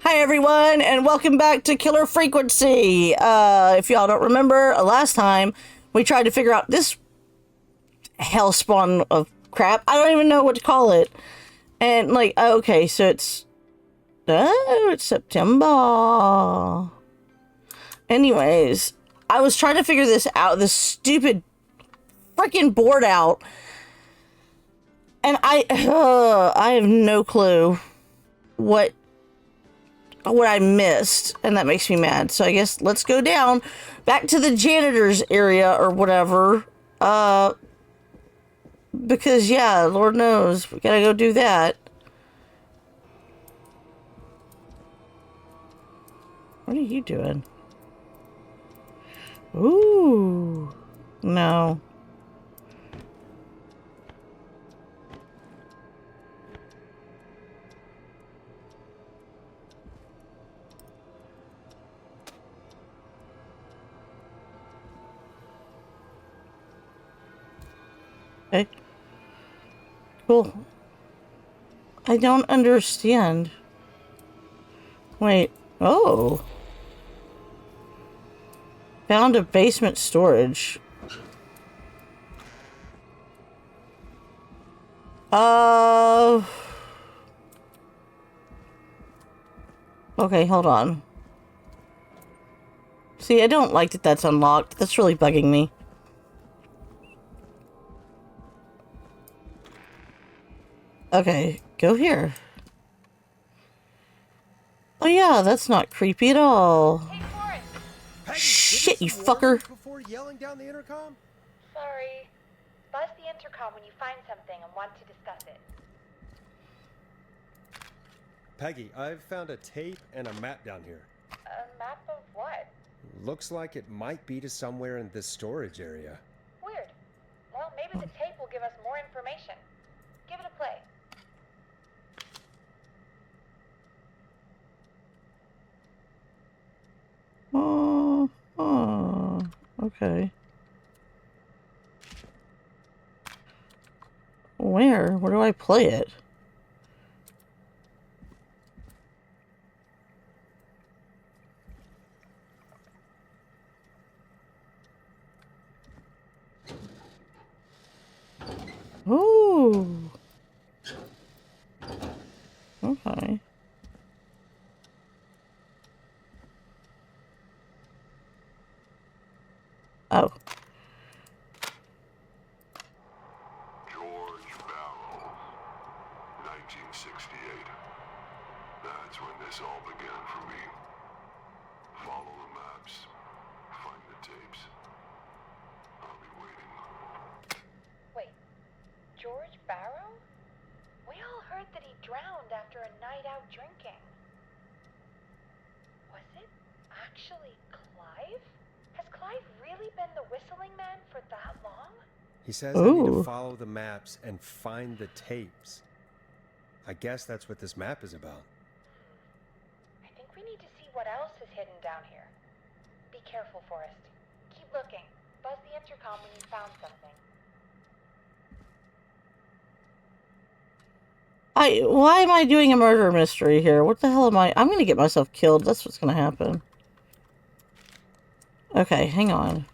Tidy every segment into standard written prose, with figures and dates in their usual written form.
Hi everyone, and welcome back to Killer Frequency. If y'all don't remember, last time we tried to figure out this hellspawn of crap. I don't even know what to call it. And like, okay, so it's September. Anyways, I was trying to figure this out, this stupid freaking board out, and I have no clue what I missed, and that makes me mad. So I guess let's go down back to the janitor's area or whatever. Because yeah, Lord knows, we gotta go do that. What are you doing? Ooh, no. Okay. Cool. I don't understand. Wait. Oh. Found a basement storage. Okay, hold on. See, I don't like that that's unlocked. That's really bugging me. Okay, go here. Oh yeah, that's not creepy at all. Hey, Forrest! Shit, you fucker. Before yelling down the intercom? Sorry. Buzz the intercom when you find something and want to discuss it. Peggy, I've found a tape and a map down here. A map of what? Looks like it might be to somewhere in this storage area. Weird. Well, maybe the tape will give us more information. Give it a play. Okay. Where? Where do I play it? Ooh. Okay. Oh. George Barrow, 1968. That's when this all began for me. Follow the maps. Find the tapes. I'll be waiting. Wait. George Barrow? We all heard that he drowned after a night out drinking. Was it actually Clive? Has Clive really been the whistling man for that long? He says I need Ooh. to follow the maps and find the tapes. I guess that's what this map is about. I think we need to see what else is hidden down here. Be careful, Forrest. Keep looking. Buzz the intercom when you found something. Why am I doing a murder mystery here? What the hell am I? I'm gonna get myself killed. That's what's gonna happen. Okay, hang on.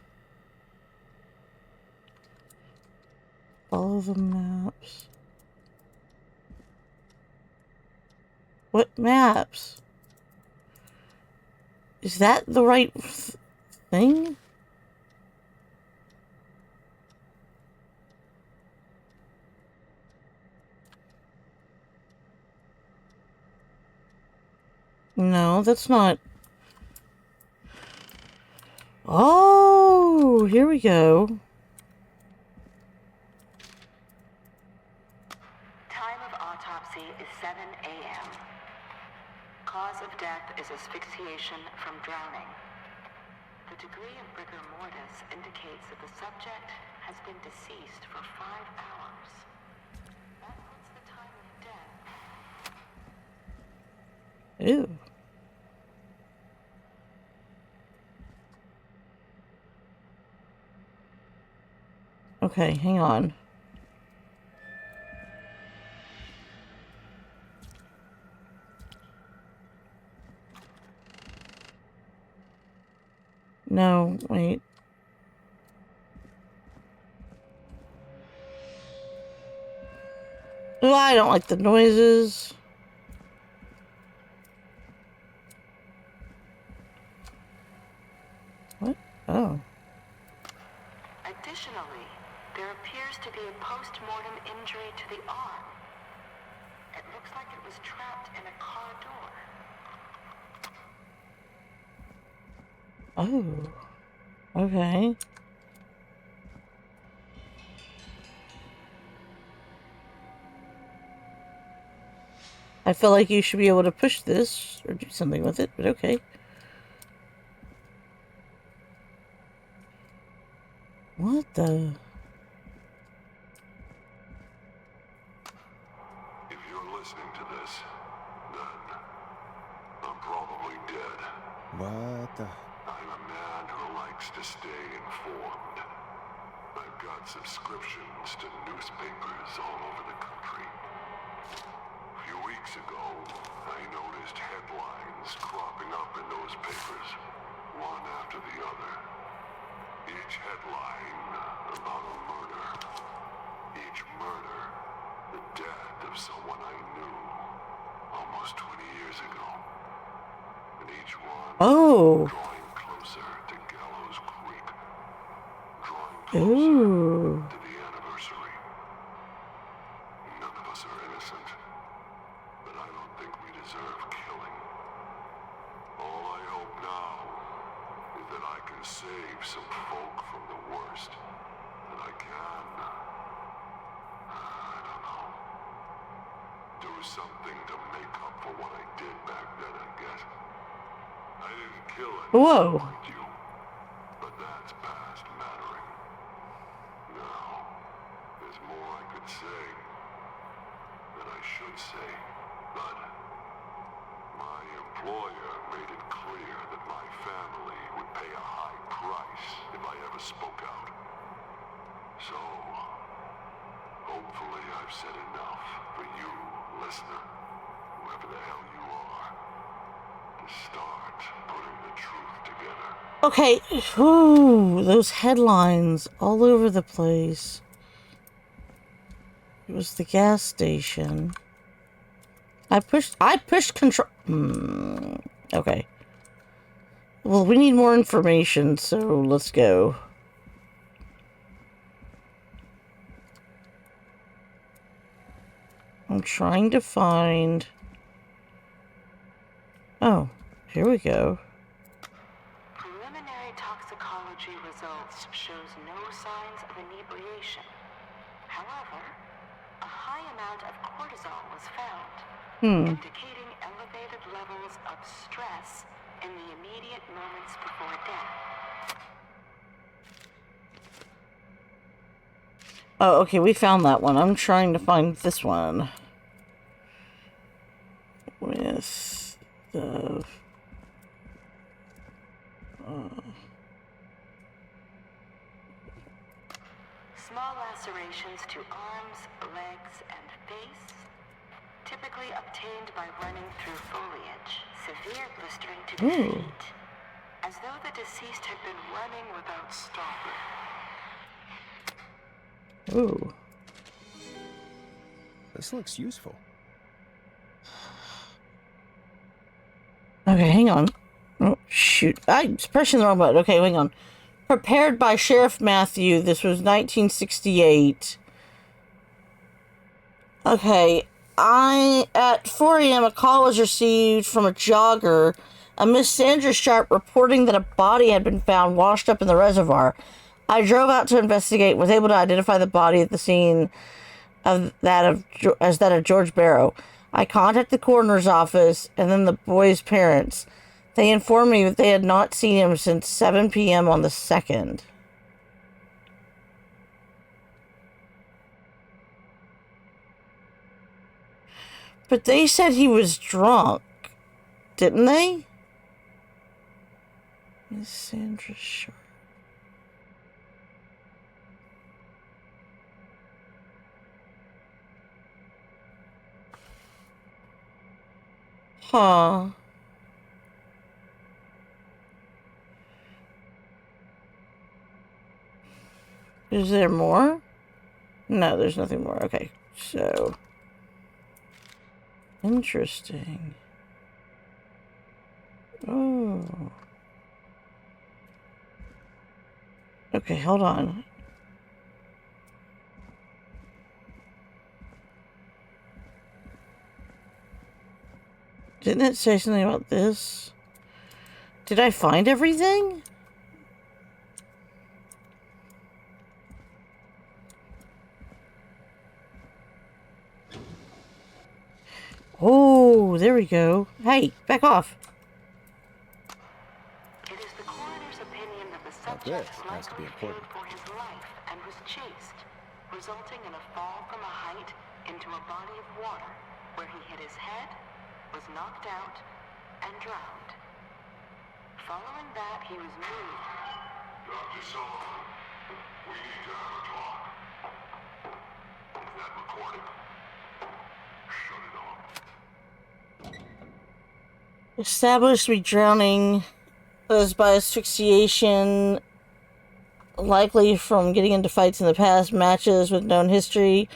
Follow the maps. What maps? Is that the right thing? No, that's not. Oh, here we go. Time of autopsy is 7 a.m. Cause of death is asphyxiation from drowning. The degree of rigor mortis indicates that the subject has been deceased for 5 hours. That puts the time of death. Ew. Okay, hang on. No, wait. Oh, I don't like the noises. What? Oh. Additionally, there appears to be a post-mortem injury to the arm. It looks like it was trapped in a car door. Oh. Okay. I feel like you should be able to push this or do something with it, but okay. What the? If you're listening to this, then I'm probably dead. What the? I'm a man who likes to stay informed. I've got subscriptions to newspapers all over the country. A few weeks ago, I noticed headlines cropping up in those papers, one after the other. Each headline about a murder. Each murder, the death of someone I knew almost 20 years ago. And each one Oh. drawing closer to Gallows Creek. Drawing closer Ooh. to the anniversary. None of us are innocent, but I don't think we deserve killing. All I hope now is that I can save some folk from the worst. That I can, I don't know, do something to make up for what I did back then, I guess. I didn't kill anyone, Whoa. mind you, but that's past mattering. Now, there's more I could say, that I should say, but my employer made it clear that my family would pay a high price if I ever spoke out. So, hopefully I've said enough for you, listener, whoever the hell you are, to start putting the truth together. Okay. Ooh, those headlines all over the place. It was the gas station. I pushed control. Okay. Well, we need more information, so let's go. I'm trying to find... Oh, here we go. Preliminary toxicology results shows no signs of inebriation. However, a high amount of cortisol was found, indicating elevated levels of stress in the immediate moments before death. Oh, okay, we found that one. I'm trying to find this one. With the... Small lacerations to arms, legs, and face, typically obtained by running through foliage. Severe blistering to the Ooh. feet, as though the deceased had been running without stopping. Ooh. This looks useful. Okay, hang on. Oh, shoot. I was pressing the wrong button. Okay, hang on. Prepared by Sheriff Matthew. This was 1968. Okay. At 4 a.m., a call was received from a jogger, a Miss Sandra Sharp, reporting that a body had been found washed up in the reservoir. I drove out to investigate, was able to identify the body at the scene as that of George Barrow. I contacted the coroner's office and then the boy's parents. They informed me that they had not seen him since 7 p.m. on the 2nd. But they said he was drunk, didn't they? Miss Sandra Sharp. Huh. Is there more? No, there's nothing more. Okay, so... Interesting. Oh. Okay, hold on. Didn't it say something about this? Did I find everything? Oh, there we go. Hey, back off. It is the coroner's opinion that the Now this subject has to be likely important. feared for his life and was chased, resulting in a fall from a height into a body of water where he hit his head, was knocked out, and drowned. Following that, he was moved. Dr. Sullivan, we need to have a talk. Is that recorded? Shut it off. Established me drowning was by asphyxiation, likely from getting into fights in the past, matches with known history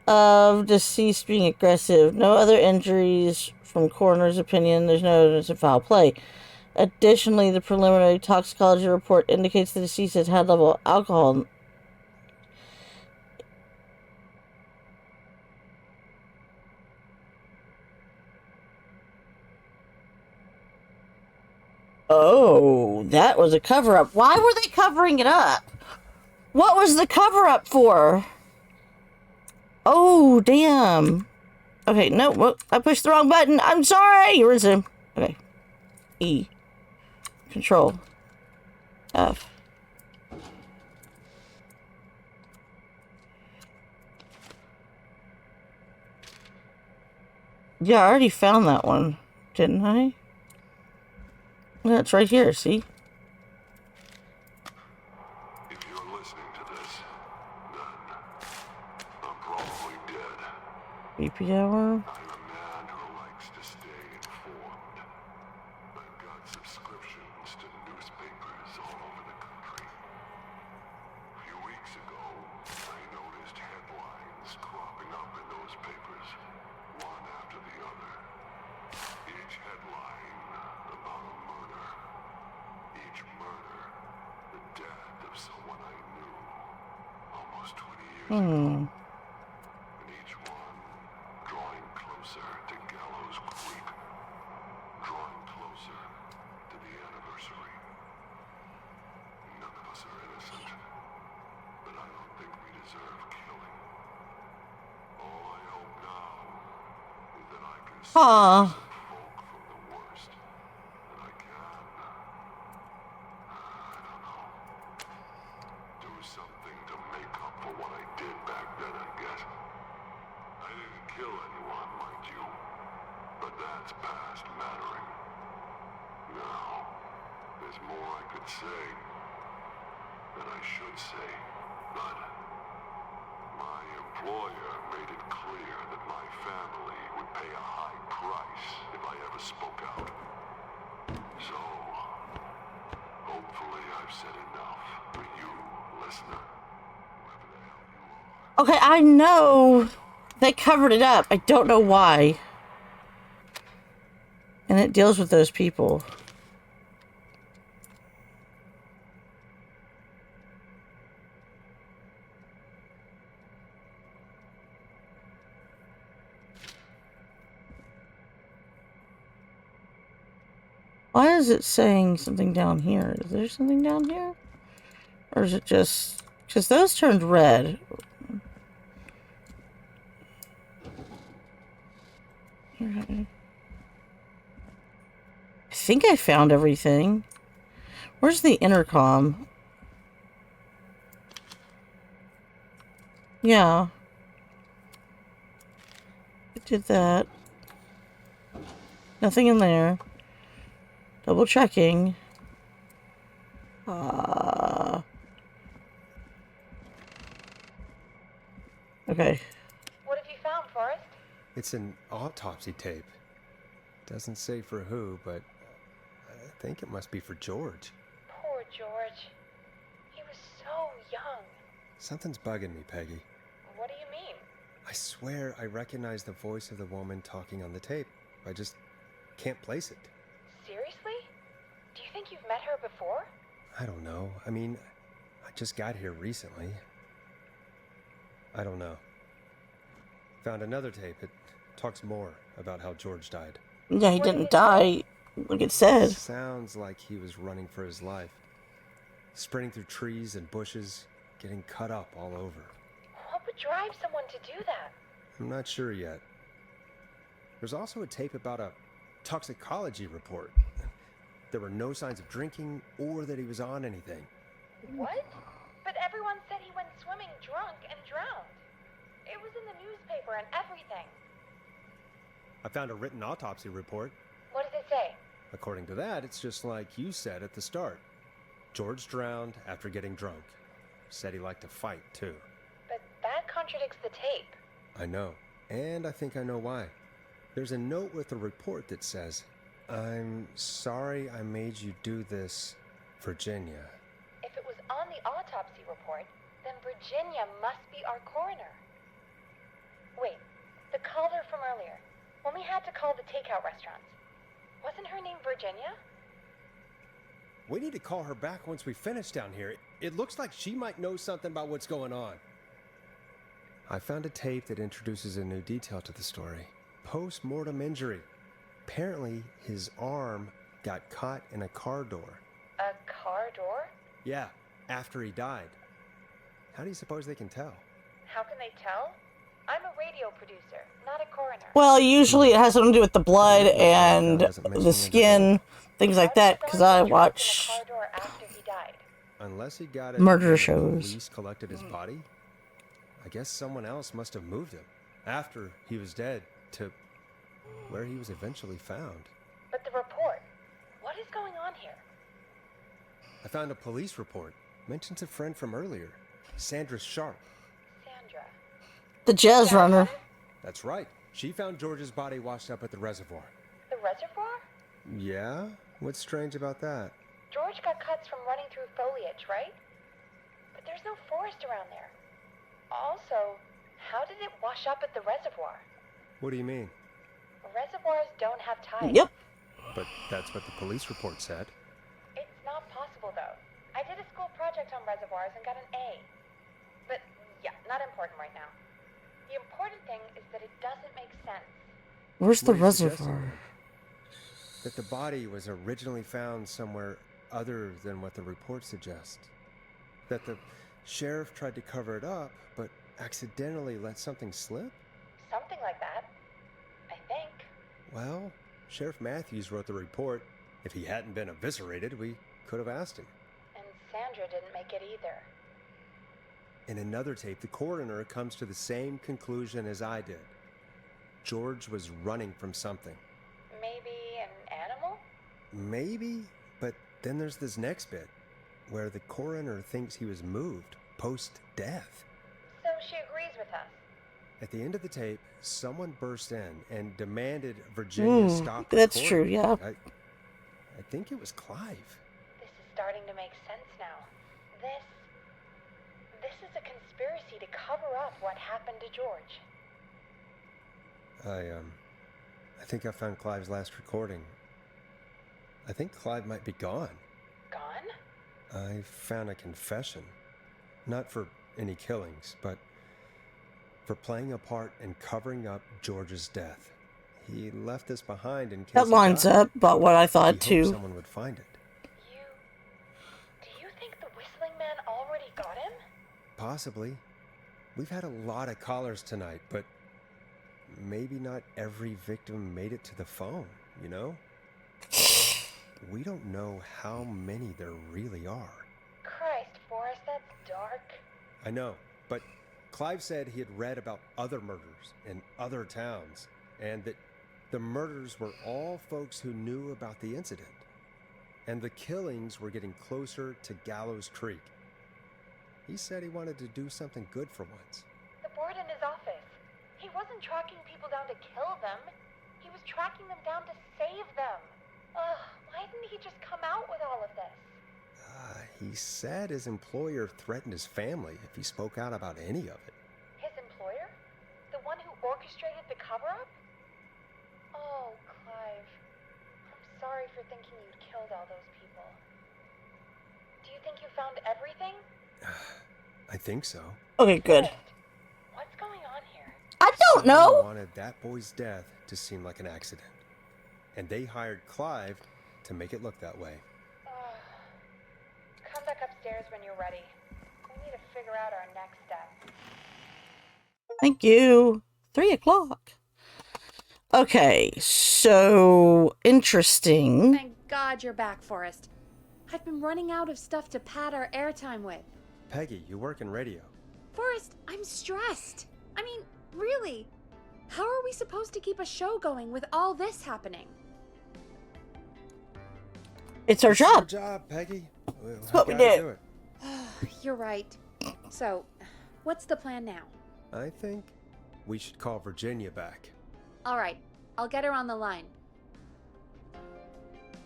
of deceased being aggressive. No other injuries from coroner's opinion. There's no evidence of foul play. Additionally, the preliminary toxicology report indicates the deceased has had level of alcohol. Oh, that was a cover-up. Why were they covering it up? What was the cover-up for? Oh, damn. Okay, no, whoop, I pushed the wrong button. I'm sorry. Resume. Okay. E. Control. F. Yeah, I already found that one, didn't I? Yeah, it's right here, see? If you're listening to this, then I'm probably dead. BP hour. I'm a man who likes to stay informed. I've got subscriptions to newspapers all over the country. A few weeks ago, I noticed headlines cropping up in those papers, one after the other. Each headline about a murder. Each murder, the death of someone I knew almost 20 years ago. And each one drawing closer to Gallows Creek, drawing closer to the anniversary. None of us are innocent, but I don't think we deserve killing. All I hope now is that I can save Aw. some folk from the worst that I can. I don't know. Do something to make up for what I did back then, I guess. I didn't kill anyone, mind you, but that's past mattering. Now, there's more I could say than I should say, but my employer made it clear that my family would pay a high price if I ever spoke out. So, hopefully I've said enough for you, listener, whoever the hell you are. Okay, I know they covered it up. I don't know why. And it deals with those people. Why is it saying something down here? Is there something down here? Or is it just... Because those turned red. I think I found everything. Where's the intercom? Yeah. I did that. Nothing in there. Double checking. Okay. What have you found, Forrest? It's an autopsy tape. Doesn't say for who, but I think it must be for George. Poor George. He was so young. Something's bugging me, Peggy. What do you mean? I swear I recognize the voice of the woman talking on the tape. I just can't place it. Seriously? Do you think you've met her before? I don't know. I mean, I just got here recently. I don't know. Found another tape. It talks more about how George died. Yeah, he didn't die, like it said. Sounds like he was running for his life. Sprinting through trees and bushes, getting cut up all over. What would drive someone to do that? I'm not sure yet. There's also a tape about a toxicology report. There were no signs of drinking or that he was on anything. What? But everyone said he went swimming drunk and drowned. It was in the newspaper and everything. I found a written autopsy report. What does it say? According to that, it's just like you said at the start. George drowned after getting drunk. Said he liked to fight, too. But that contradicts the tape. I know. And I think I know why. There's a note with the report that says, "I'm sorry I made you do this, Virginia." If it was on the autopsy report, then Virginia must be our coroner. Wait, the caller from earlier, when we had to call the takeout restaurants, wasn't her name Virginia? We need to call her back once we finish down here. It looks like she might know something about what's going on. I found a tape that introduces a new detail to the story. Post-mortem injury. Apparently, his arm got caught in a car door. A car door? Yeah, after he died. How do you suppose they can tell? How can they tell? I'm a radio producer, not a coroner. Well, usually it has something to do with the blood and the skin, things like that, because I watch Car door after he died. Unless he got it murder when shows. the police collected his body, I guess someone else must have moved him after he was dead to where he was eventually found. But the report, what is going on here? I found a police report. Mentions a friend from earlier, Sandra Sharp. Sandra. the jazz runner. That's right. She found George's body washed up at the reservoir. The reservoir? Yeah? What's strange about that? George got cuts from running through foliage, right? But there's no forest around there. Also, how did it wash up at the reservoir? What do you mean? Reservoirs don't have tides. Yep. But that's what the police report said. It's not possible, though. I did a school project on reservoirs and got an A. But, yeah, not important right now. The important thing is that it doesn't make sense. Where's the What are you suggesting? reservoir? That the body was originally found somewhere other than what the report suggests. That the sheriff tried to cover it up, but accidentally let something slip? Something like that. I think. Well, Sheriff Matthews wrote the report. If he hadn't been eviscerated, we could have asked him. And Sandra didn't make it either. In another tape, the coroner comes to the same conclusion as I did. George was running from something. Maybe an animal? Maybe, but then there's this next bit, where the coroner thinks he was moved post-death. So she agrees with us. At the end of the tape, someone burst in and demanded Virginia stop That's recording. true, yeah. I think it was Clive. This is starting to make sense now. This is a conspiracy to cover up what happened to George. I think I found Clive's last recording. I think Clive might be gone. Gone? I found a confession. Not for any killings, but for playing a part in covering up George's death. He left this behind in case That he lines died. up about what I He thought hoped too. someone would find it. Do you think the Whistling Man already got him? Possibly. We've had a lot of callers tonight, but maybe not every victim made it to the phone, you know? We don't know how many there really are. Christ, Forrest, that's dark. I know, but Clive said he had read about other murders in other towns, and that the murders were all folks who knew about the incident. And the killings were getting closer to Gallows Creek. He said he wanted to do something good for once. The board in his office. He wasn't tracking people down to kill them. He was tracking them down to save them. Ugh, why didn't he just come out with all of this? he said his employer threatened his family if he spoke out about any of it. His employer? The one who orchestrated the cover-up? Oh, Clive. I'm sorry for thinking you'd killed all those people. Do you think you found everything? I think so. Okay, good. What's going on here? I don't Someone know. wanted that boy's death to seem like an accident. And they hired Clive to make it look that way. Come back upstairs when you're ready. We need to figure out our next step. Thank you. 3 o'clock. Okay, so interesting. Thank God you're back, Forrest. I've been running out of stuff to pad our airtime with. Peggy, you work in radio. Forrest, I'm stressed. I mean, really, how are we supposed to keep a show going with all this happening? It's our It's your job. job, Peggy. It's what we do. You're right. So, what's the plan now? I think we should call Virginia back. All right, I'll get her on the line.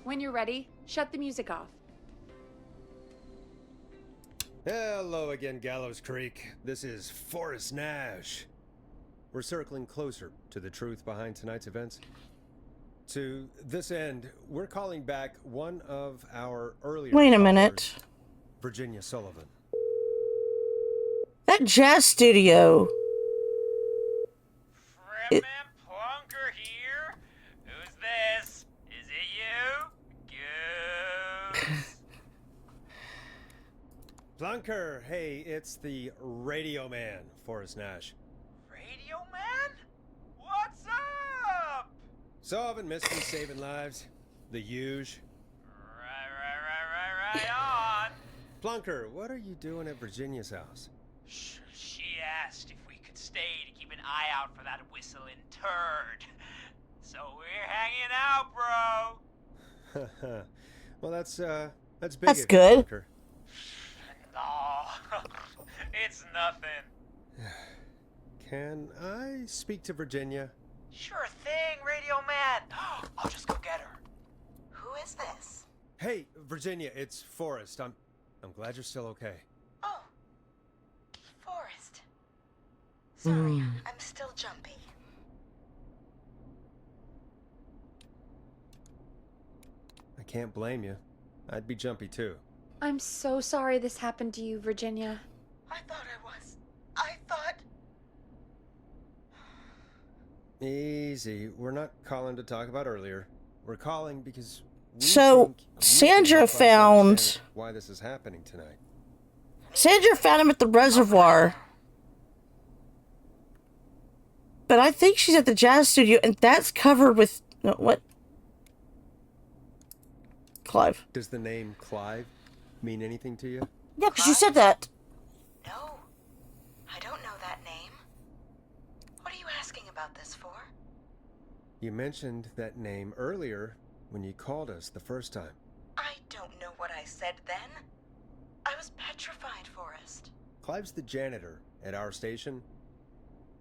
When you're ready, shut the music off. Hello again, Gallows Creek. This is Forrest Nash. We're circling closer to the truth behind tonight's events. To this end, we're calling back one of our earlier Wait a callers, minute. Virginia Sullivan. That jazz studio. Fretman Plunker here. Who's this? Is it you? Goose. Plunker, hey, it's the Radio Man, Forrest Nash. Radio Man? What's up? Solving mysteries, saving lives. The huge. Right on. Plunker, what are you doing at Virginia's house? She asked if we could stay to keep an eye out for that whistling turd. So we're hanging out, bro. Well, that's big. That's of you, good. Plunker. No, it's nothing. Can I speak to Virginia? Sure thing, Radio Man. I'll just go get her. Who is this? Hey, Virginia, it's Forrest. I'm glad you're still okay. Oh, Forrest. Sorry, I'm still jumpy. I can't blame you. I'd be jumpy too. I'm so sorry this happened to you, Virginia. I thought I was. I thought... Easy. We're not calling to talk about earlier. We're calling because we So, think you can Sandra help us found- understand why this is happening tonight. Sandra found him at the reservoir. But I think she's at the jazz studio, and that's covered with... No, what? Clive. Does the name Clive mean anything to you? Yeah, because you said that. No, I don't know that name. What are you asking about this for? You mentioned that name earlier when you called us the first time. I don't know what I said then. I was petrified, Forrest. Clive's the janitor at our station,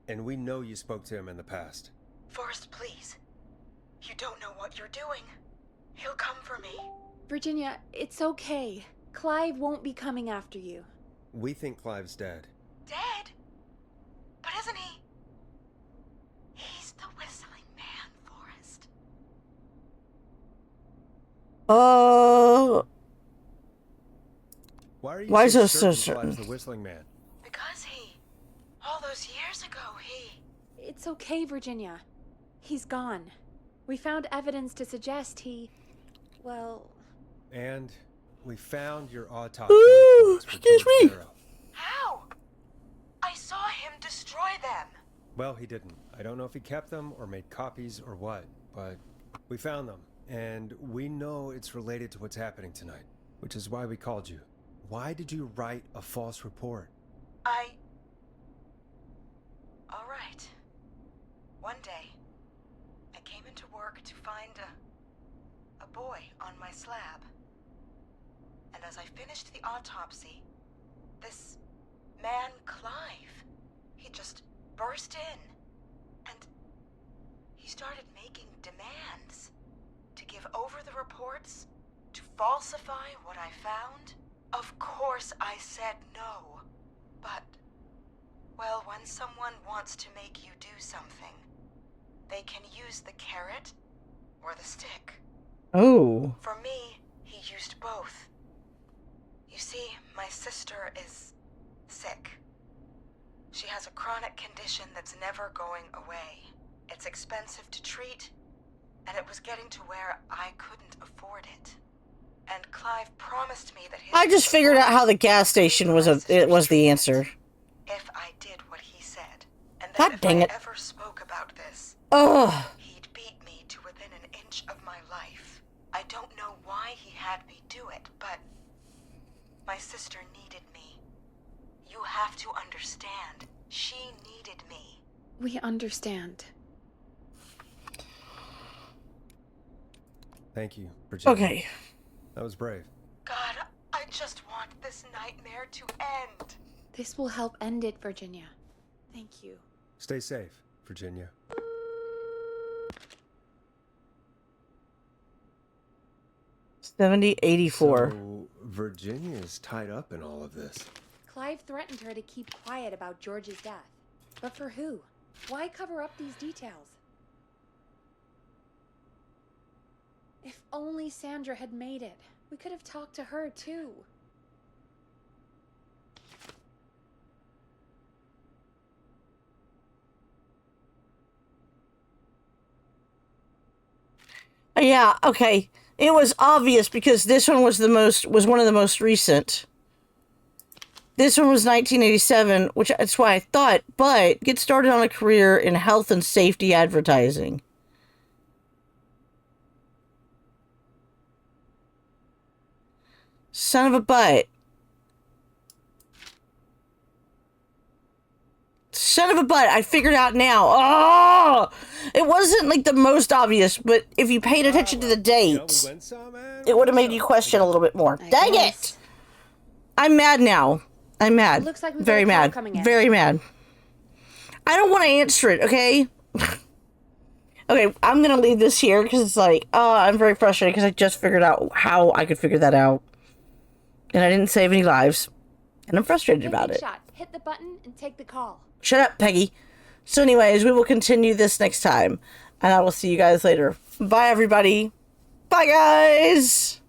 and we know you spoke to him in the past. Forrest, please. You don't know what you're doing. He'll come for me. Virginia, it's okay. Clive won't be coming after you. We think Clive's dead. Dead? But isn't he? He's the whistling man, Forrest. Why are you Why so so certain certain? Clive's the whistling man? Because all those years ago, It's okay, Virginia. He's gone. We found evidence to suggest he... Well, And we found your autopsy Ooh, reports for excuse George me. Farrow. How? I saw him destroy them. Well, he didn't. I don't know if he kept them or made copies or what, but we found them, and we know it's related to what's happening tonight, which is why we called you. Why did you write a false report? All right. One day, I came into work to find a boy on my slab. And as I finished the autopsy, this man, Clive, he just burst in. And he started making demands to give over the reports, to falsify what I found. Of course I said no. But, well, when someone wants to make you do something, they can use the carrot or the stick. Oh. For me, he used both. You see, my sister is sick. She has a chronic condition that's never going away. It's expensive to treat, and it was getting to where I couldn't afford it. And Clive promised me that his... I just figured out how the gas station was the answer. If I did what he said, and that God if dang I it. ever spoke about this, Ugh. he'd beat me to within an inch of my life. I don't know why he had me do it, but my sister needed me. You have to understand. She needed me. We understand. Thank you, Virginia. Okay. That was brave. God, I just want this nightmare to end. This will help end it, Virginia. Thank you. Stay safe, Virginia. $70.84. So, Virginia's tied up in all of this. Clive threatened her to keep quiet about George's death. But for who? Why cover up these details? If only Sandra had made it. We could have talked to her, too. Yeah, okay. It was obvious because this one was one of the most recent. This one was 1987, which that's why I thought, but get started on a career in health and safety advertising. Son of a butt. Son of a butt, I figured out now. Oh! It wasn't like the most obvious, but if you paid attention to the date, it would have made you question a little bit more. Dang it! I'm mad now. I'm mad. Looks like we've very got a call mad. coming in. Very mad. I don't want to answer it, okay? Okay, I'm gonna leave this here because it's like, I'm very frustrated because I just figured out how I could figure that out. And I didn't save any lives. And I'm frustrated about it. Shot. Hit the button and take the call. Shut up, Peggy. So anyways, we will continue this next time. And I will see you guys later. Bye, everybody. Bye, guys.